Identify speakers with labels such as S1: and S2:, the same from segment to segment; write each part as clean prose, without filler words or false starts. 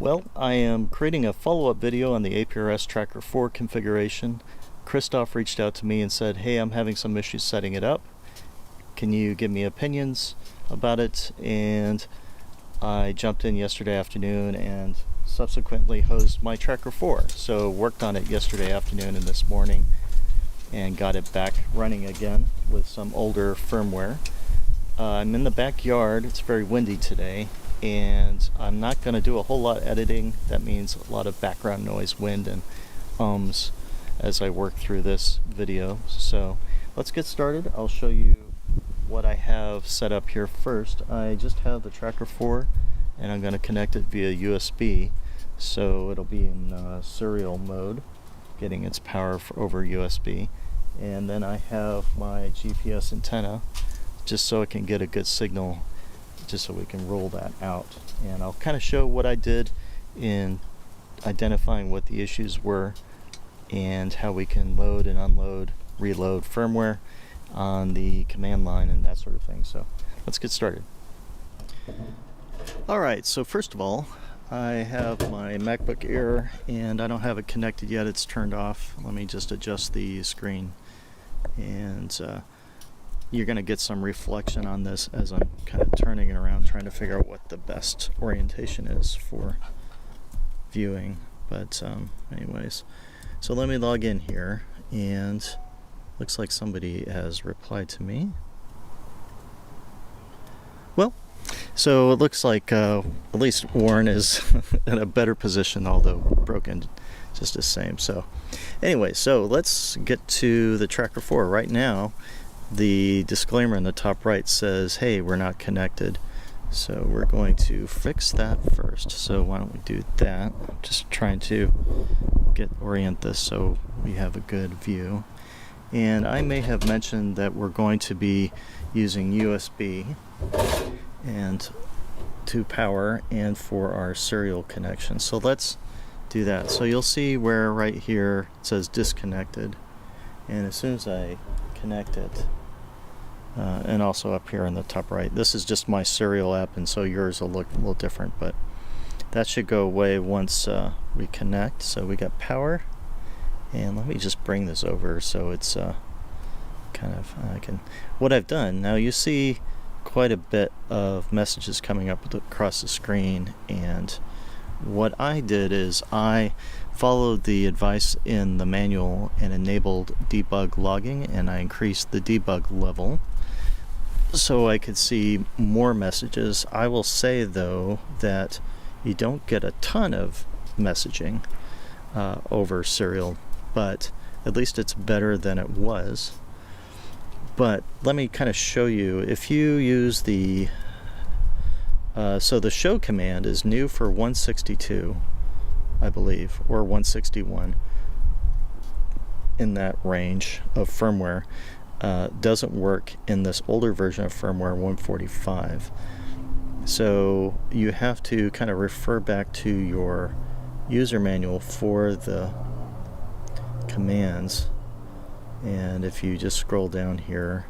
S1: Well, I am creating a follow-up video on the APRS Tracker4 configuration. Christoph reached out to me and said, hey, I'm having some issues setting it up. Can you give me opinions about it? And I jumped in yesterday afternoon and subsequently hosed my Tracker4. So worked on it yesterday afternoon and this morning and got it back running again with some older firmware. I'm in the backyard. It's very windy today, and I'm not going to do a whole lot of editing. That means a lot of background noise, wind, and ums as I work through this video. So let's get started. I'll show you what I have set up here first. I just have the Tracker4, and I'm going to connect it via USB, so it'll be in serial mode, getting its power over USB. And then I have my GPS antenna, just so it can get a good signal, just so we can roll that out. And I'll kind of show what I did in identifying what the issues were and how we can load and unload, reload firmware on the command line and that sort of thing. So let's get started. Alright, so first of all, I have my MacBook Air and I don't have it connected yet. It's turned off. Let me just adjust the screen, and you're going to get some reflection on this as I'm kind of turning it around, trying to figure out what the best orientation is for viewing. But anyways, so let me log in here, and looks like somebody has replied to me. Well, so it looks like at least Warren is in a better position, although broken just the same. So anyway, so let's get to the Tracker4. Right now, the disclaimer in the top right says, hey, we're not connected. So we're going to fix that first. So why don't we do that? I'm just trying to orient this so we have a good view. And I may have mentioned that we're going to be using USB and to power and for our serial connection. So let's do that. So you'll see where right here it says disconnected, and as soon as I connect it, and also up here in the top right, this is just my serial app, and so yours will look a little different, but that should go away once we connect. So we got power, and let me just bring this over so it's kind of what I've done now, you see quite a bit of messages coming up across the screen, and what I did is I followed the advice in the manual and enabled debug logging, and I increased the debug level so I could see more messages. I will say though that you don't get a ton of messaging over serial, but at least it's better than it was. But let me kind of show you, if you use the so the show command is new for 162, I believe, or 161, in that range of firmware. Doesn't work in this older version of firmware, 145. So you have to kind of refer back to your user manual for the commands. And if you just scroll down here,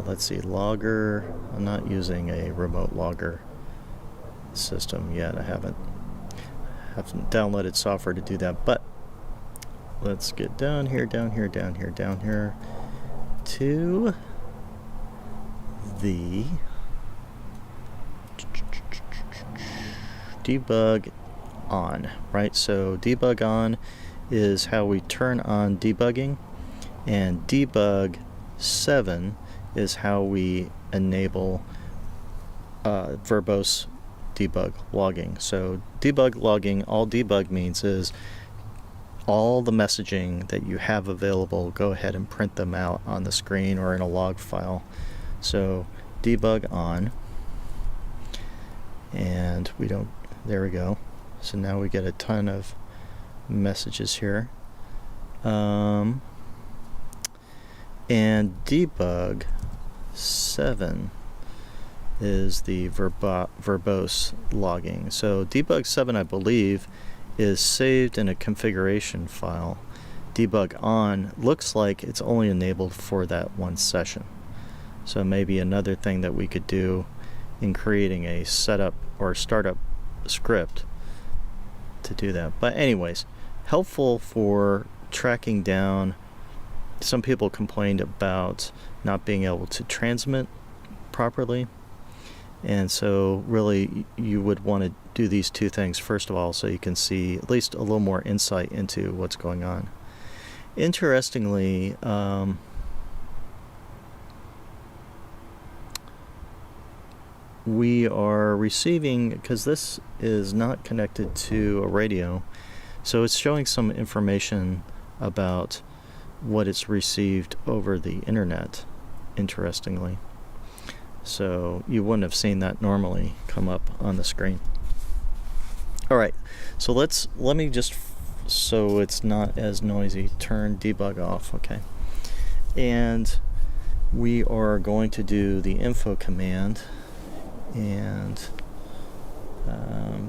S1: let's see, logger. I'm not using a remote logger system yet. I haven't downloaded software to do that, but let's get down here to the debug on, right? So debug on is how we turn on debugging, and debug 7 is how we enable verbose debug logging. So debug logging, all debug means is all the messaging that you have available, go ahead and print them out on the screen or in a log file. So debug on, and we don't, there we go. So now we get a ton of messages here. And debug 7 is the verbose logging. So debug 7, I believe, is saved in a configuration file. Debug on looks like it's only enabled for that one session. So maybe another thing that we could do in creating a setup or startup script to do that. But anyways, helpful for tracking down. Some people complained about not being able to transmit properly, and so really you would want to do these two things first of all, so you can see at least a little more insight into what's going on. Interestingly, we are receiving, because this is not connected to a radio, so it's showing some information about what it's received over the internet, interestingly. So you wouldn't have seen that normally come up on the screen. Alright, so let me just, so it's not as noisy, turn debug off, okay? And we are going to do the info command, and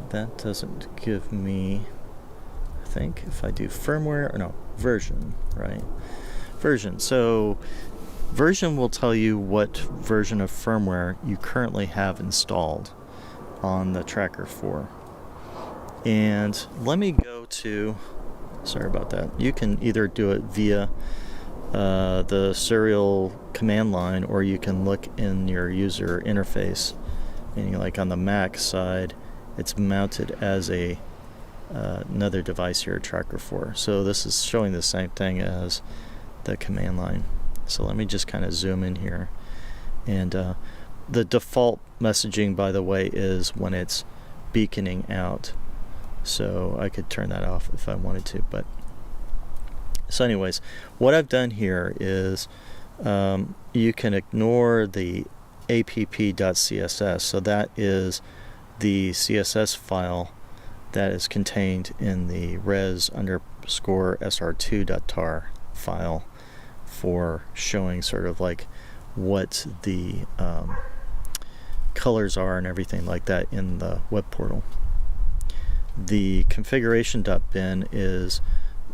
S1: that doesn't give me, I think if I do firmware, or no, version, right? Version. So version will tell you what version of firmware you currently have installed on the Tracker4. And let me go to, sorry about that, you can either do it via the serial command line, or you can look in your user interface, meaning like on the Mac side it's mounted as a another device here, Tracker4. So this is showing the same thing as the command line. So let me just kind of zoom in here, and the default messaging, by the way, is when it's beaconing out, so I could turn that off if I wanted to. But so anyways, what I've done here is you can ignore the app.css, so that is the CSS file that is contained in the res_sr2.tar file for showing sort of like what the colors are and everything like that in the web portal. The configuration.bin is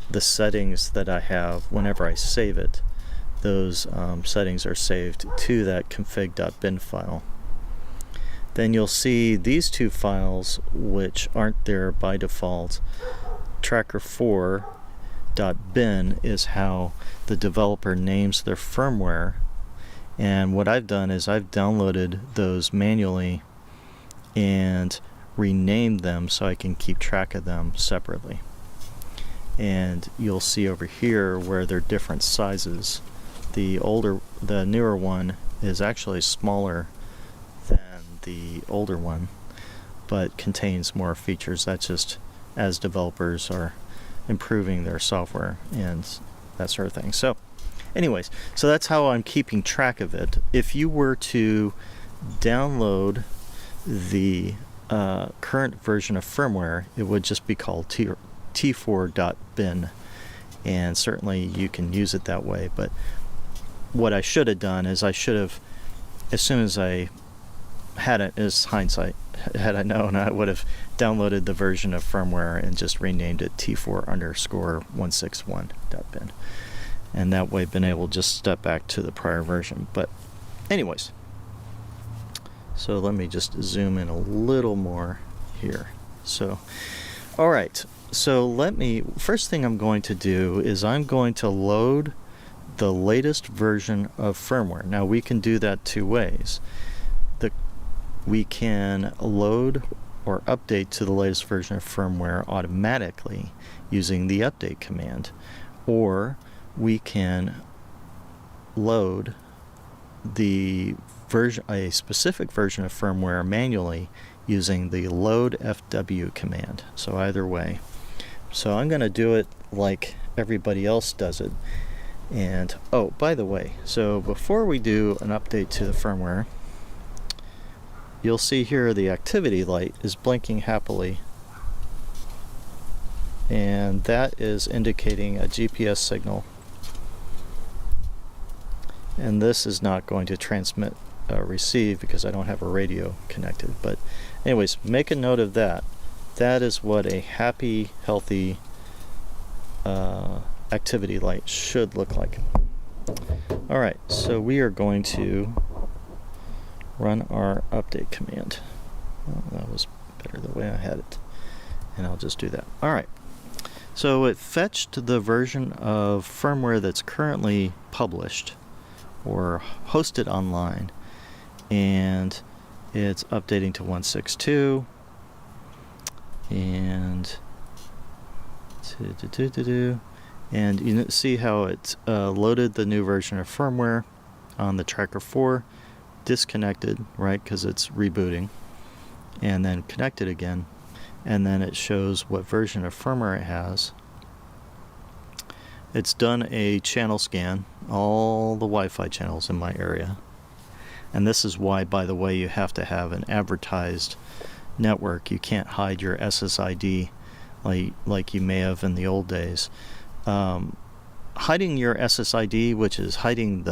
S1: the settings that I have whenever I save it. Those settings are saved to that config.bin file. Then you'll see these two files which aren't there by default. Tracker4.bin is how the developer names their firmware, and what I've done is I've downloaded those manually and renamed them so I can keep track of them separately. And you'll see over here where they're different sizes. The newer one is actually smaller than the older one, but contains more features. That's just as developers are improving their software and that sort of thing. So anyways, so that's how I'm keeping track of it. If you were to download the current version of firmware, it would just be called t4.bin, and certainly you can use it that way. But what I should have done is I should have, as soon as I had it, as hindsight, had I known, I would have downloaded the version of firmware and just renamed it t4_161.bin, and that way been able to just step back to the prior version. But anyways, so let me just zoom in a little more here. So alright, so first thing I'm going to do is I'm going to load the latest version of firmware. Now we can do that two ways. We can load or update to the latest version of firmware automatically using the update command, or we can load a specific version of firmware manually using the load fw command. So either way. So I'm going to do it like everybody else does it. And oh, by the way, so before we do an update to the firmware, you'll see here the activity light is blinking happily, and that is indicating a GPS signal, and this is not going to transmit receive because I don't have a radio connected. But anyways, make a note of that. That is what a happy, healthy activity light should look like. Alright, so we are going to run our update command. Well, that was better the way I had it. and I'll just do that. All right. So it fetched the version of firmware that's currently published or hosted online, and it's updating to 1.6.2, and and you see how it loaded the new version of firmware on the Tracker4, disconnected, right, because it's rebooting, and then connected again, and then it shows what version of firmware it has. It's done a channel scan, all the Wi-Fi channels in my area. And this is why, by the way, you have to have an advertised network. You can't hide your SSID like you may have in the old days. Hiding your SSID, which is hiding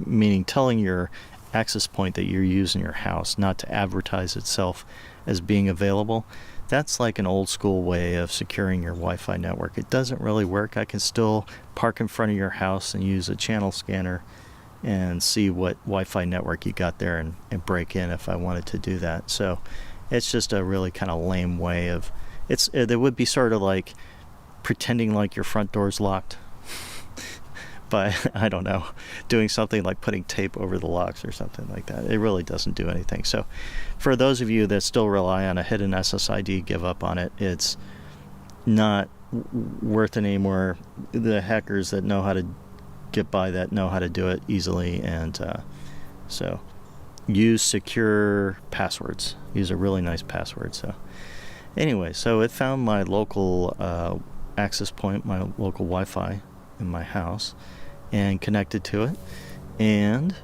S1: meaning telling your access point that you're using your house not to advertise itself as being available, that's like an old school way of securing your Wi-Fi network. It doesn't really work. I can still park in front of your house and use a channel scanner and see what Wi-Fi network you got there and break in if I wanted to do that. So it's just a really kind of lame way of, it would be sort of like pretending like your front door's locked by, I don't know, doing something like putting tape over the locks or something like that. It really doesn't do anything. So for those of you that still rely on a hidden SSID, give up on it. It's not worth it anymore. The hackers that know how to get by that know how to do it easily, and so use secure passwords. Use a really nice password. So anyway, so it found my local access point, my local Wi-Fi in my house, and connected to it, and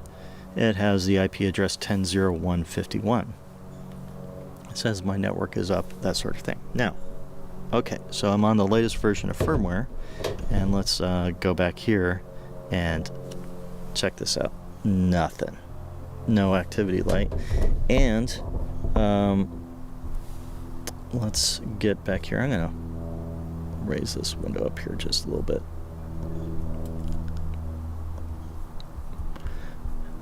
S1: it has the IP address 10.01.51. It says my network is up, that sort of thing. Now, okay, so I'm on the latest version of firmware, and let's go back here and check this out. Nothing. No activity light. And let's get back here. I'm going to raise this window up here just a little bit.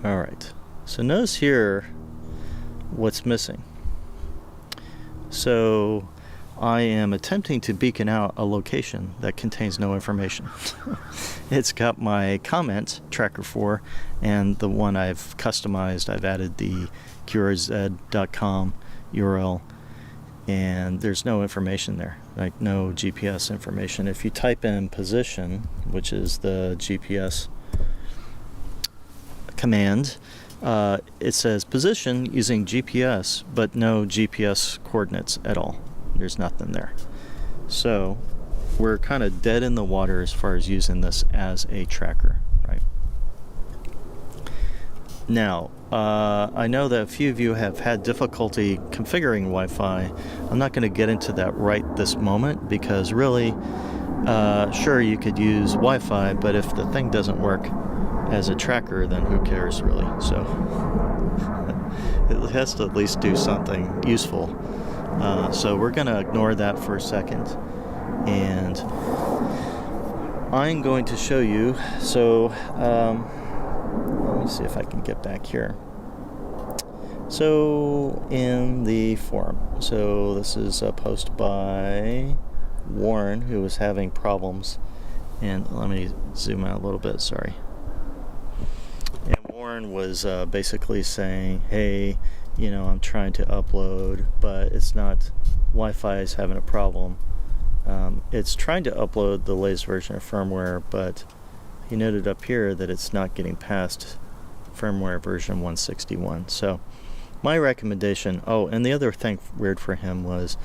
S1: All right, so notice here what's missing. So I am attempting to beacon out a location that contains no information. It's got my comment, Tracker4, and the one I've customized, I've added the qrz.com URL, and there's no information there, like no GPS information. If you type in position, which is the GPS command, it says position using GPS, but no GPS coordinates at all. There's nothing there. So we're kind of dead in the water as far as using this as a tracker, right? Now, I know that a few of you have had difficulty configuring Wi-Fi. I'm not going to get into that right this moment, because really, sure, you could use Wi-Fi, but if the thing doesn't work as a tracker, then who cares, really? So it has to at least do something useful. So we're going to ignore that for a second, and I'm going to show you. So let me see if I can get back here. So in the forum, so this is a post by Warren, who was having problems, and let me zoom out a little bit, sorry. And Warren was basically saying, hey, you know, I'm trying to upload, but it's not, Wi-Fi is having a problem. It's trying to upload the latest version of firmware, but he noted up here that it's not getting past firmware version 161. So my recommendation, oh, and the other thing weird for him was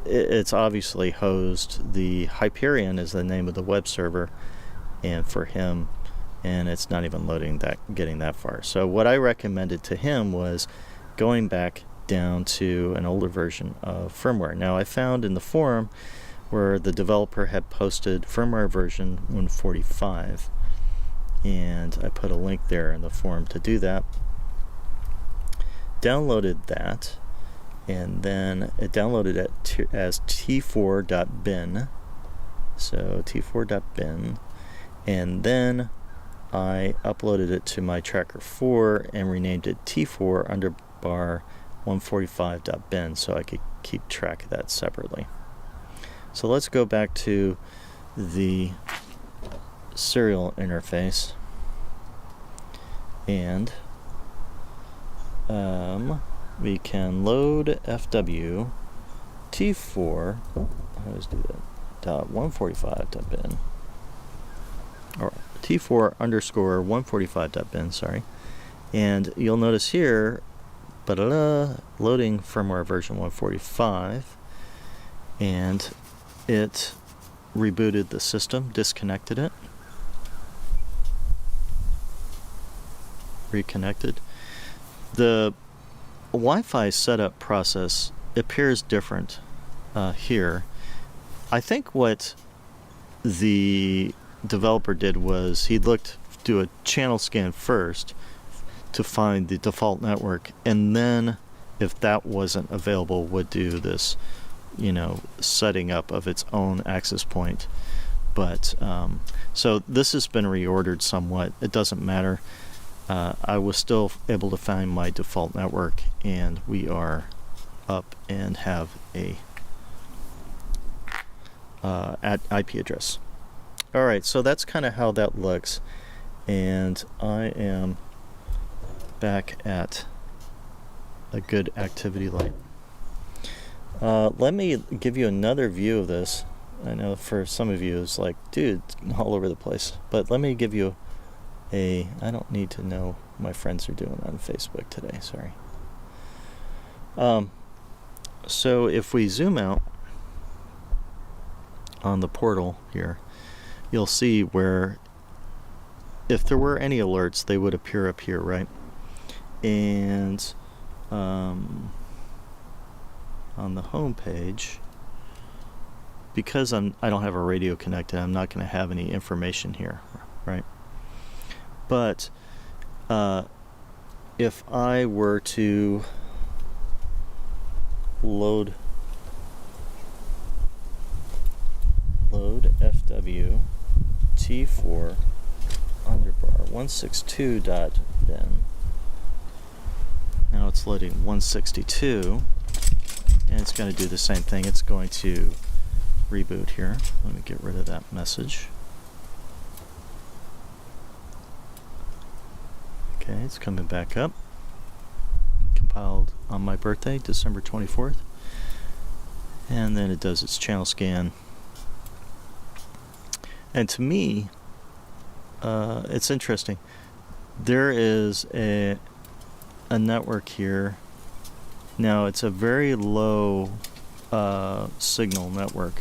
S1: it's obviously hosted, the Hyperion is the name of the web server, and for him, and it's not even loading that, getting that far. So what I recommended to him was going back down to an older version of firmware. Now I found in the forum where the developer had posted firmware version 145, and I put a link there in the forum to do that. Downloaded that, and then it downloaded it as t4.bin, so t4.bin, and then I uploaded it to my Tracker4 and renamed it T4 underbar 145.bin, so I could keep track of that separately. So let's go back to the serial interface, and we can load FW T4. I always do that. .145.bin, or T4 underscore 145.bin. Sorry, and you'll notice here, loading firmware version 145, and it rebooted the system, disconnected it, reconnected. The Wi-Fi setup process appears different here. I think what the developer did was he do a channel scan first to find the default network, and then if that wasn't available, would do this, setting up of its own access point. But so this has been reordered somewhat. It doesn't matter. I was still able to find my default network, and we are up and have a at IP address. Alright, so that's kind of how that looks, and I am back at a good activity light. Let me give you another view of this. I know for some of you it's like, dude, it's all over the place, but let me give you I don't need to know what my friends are doing on Facebook today, sorry. So if we zoom out on the portal here, you'll see where if there were any alerts, they would appear up here, right? And on the home page, because I don't have a radio connected, I'm not going to have any information here, right? But if I were to load FW T4 underbar 162.bin. Now it's loading 162, and it's going to do the same thing. It's going to reboot here. Let me get rid of that message. Okay, it's coming back up. Compiled on my birthday, December 24th. And then it does its channel scan. And to me, it's interesting. There is a network here. Now it's a very low signal network,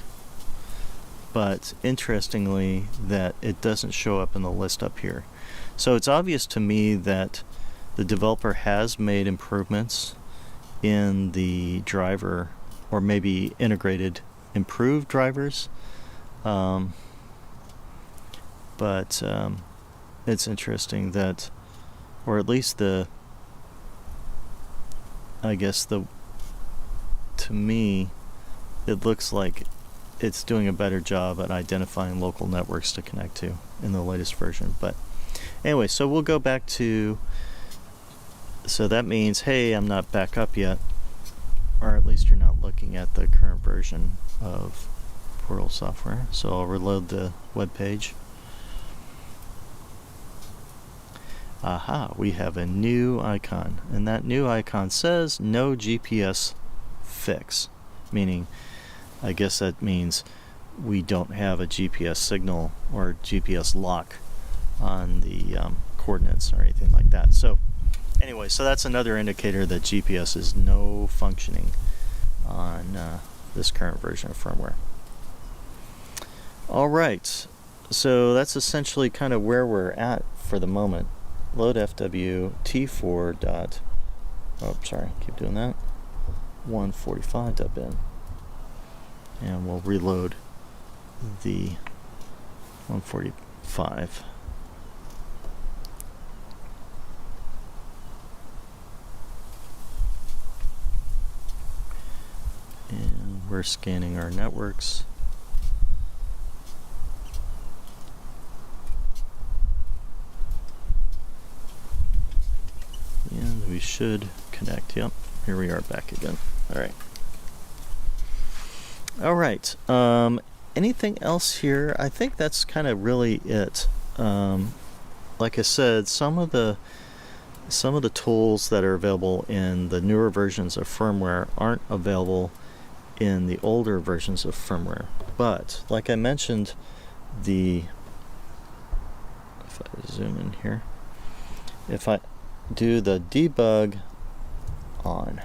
S1: but interestingly that it doesn't show up in the list up here. So it's obvious to me that the developer has made improvements in the driver, or maybe integrated improved drivers, but it's interesting that, or at least to me, it looks like it's doing a better job at identifying local networks to connect to in the latest version. But anyway, so we'll go back to, so that means, hey, I'm not back up yet, or at least you're not looking at the current version of Portal software. So I'll reload the web page. Aha, we have a new icon, and that new icon says no GPS fix, meaning, I guess that means we don't have a GPS signal or GPS lock on the coordinates or anything like that. So anyway, so that's another indicator that GPS is no functioning on this current version of firmware. Alright, so that's essentially kind of where we're at for the moment. Load FW T4 dot, oh sorry, keep doing that, 145.bin, and we'll reload the 145. And we're scanning our networks. And we should connect, yep. here we are back again. All right. Anything else here? I think that's kind of really it. Like I said, some of the tools that are available in the newer versions of firmware aren't available in the older versions of firmware. But like I mentioned, if I zoom in here, if I do the debug on,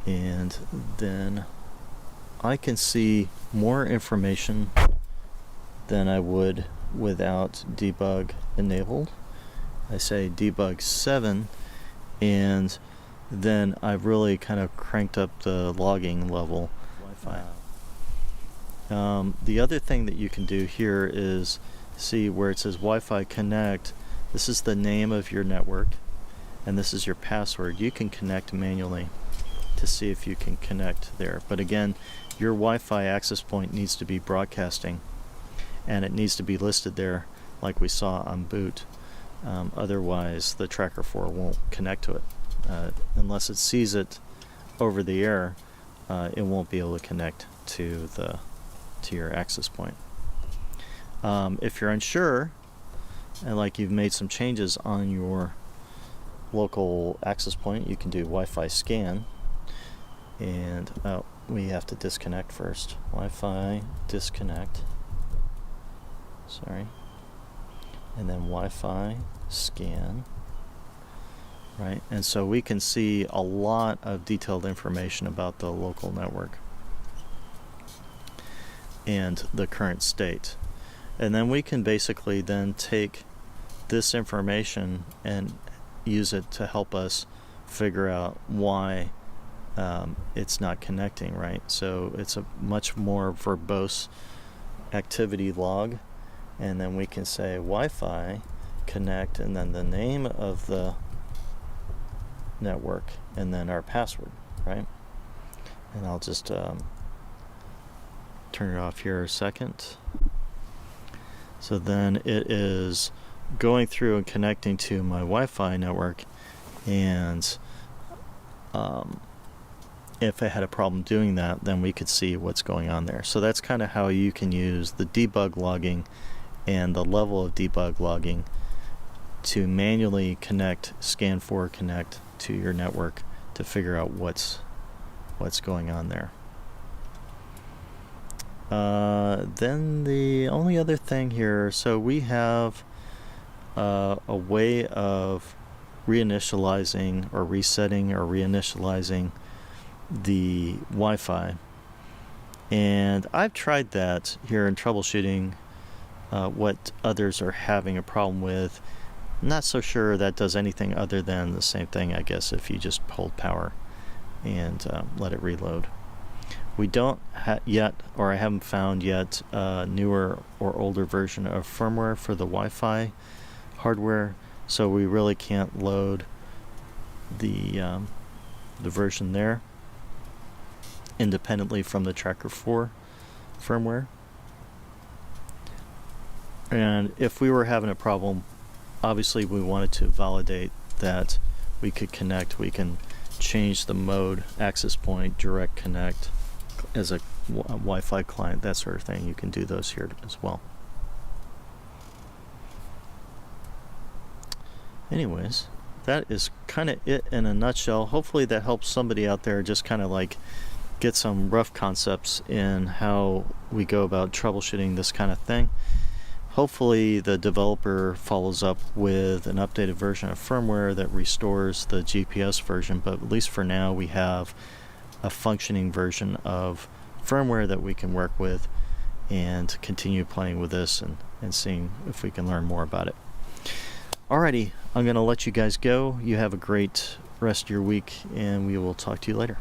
S1: and then I can see more information than I would without debug enabled. I say debug 7, and then I've really kind of cranked up the logging level. Wi-Fi. The other thing that you can do here is see where it says Wi-Fi connect. This is the name of your network, and this is your password. You can connect manually to see if you can connect there. But again, your Wi-Fi access point needs to be broadcasting, and it needs to be listed there like we saw on boot. Otherwise, the Tracker4 won't connect to it. Unless it sees it over the air, it won't be able to connect to your access point. If you're unsure, and like you've made some changes on your local access point, you can do Wi-Fi scan. And we have to disconnect first. Wi-Fi disconnect. Sorry. And then Wi-Fi scan. Right, and so we can see a lot of detailed information about the local network and the current state. And then we can basically then take this information and use it to help us figure out why it's not connecting, right? So it's a much more verbose activity log, and then we can say Wi-Fi connect, and then the name of the network, and then our password, right? And I'll just turn it off here a second. So then it is going through and connecting to my Wi-Fi network, and if I had a problem doing that, then we could see what's going on there. So that's kind of how you can use the debug logging and the level of debug logging to manually connect, scan for connect to your network to figure out what's going on there. Then the only other thing here, so we have a way of reinitializing or resetting or reinitializing the Wi-Fi, and I've tried that here in troubleshooting what others are having a problem with. I'm not so sure that does anything other than the same thing, I guess, if you just hold power and let it reload. We don't yet, or I haven't found yet, a newer or older version of firmware for the Wi-Fi hardware, so we really can't load the version there independently from the Tracker4 firmware. And if we were having a problem, obviously we wanted to validate that we could connect. We can change the mode, access point, direct connect as a Wi-Fi client, that sort of thing. You can do those here as well. Anyways, that is kind of it in a nutshell. Hopefully that helps somebody out there just kind of like get some rough concepts in how we go about troubleshooting this kind of thing. Hopefully the developer follows up with an updated version of firmware that restores the GPS version, but at least for now we have a functioning version of firmware that we can work with and continue playing with this and seeing if we can learn more about it. Alrighty, I'm going to let you guys go. You have a great rest of your week, and we will talk to you later.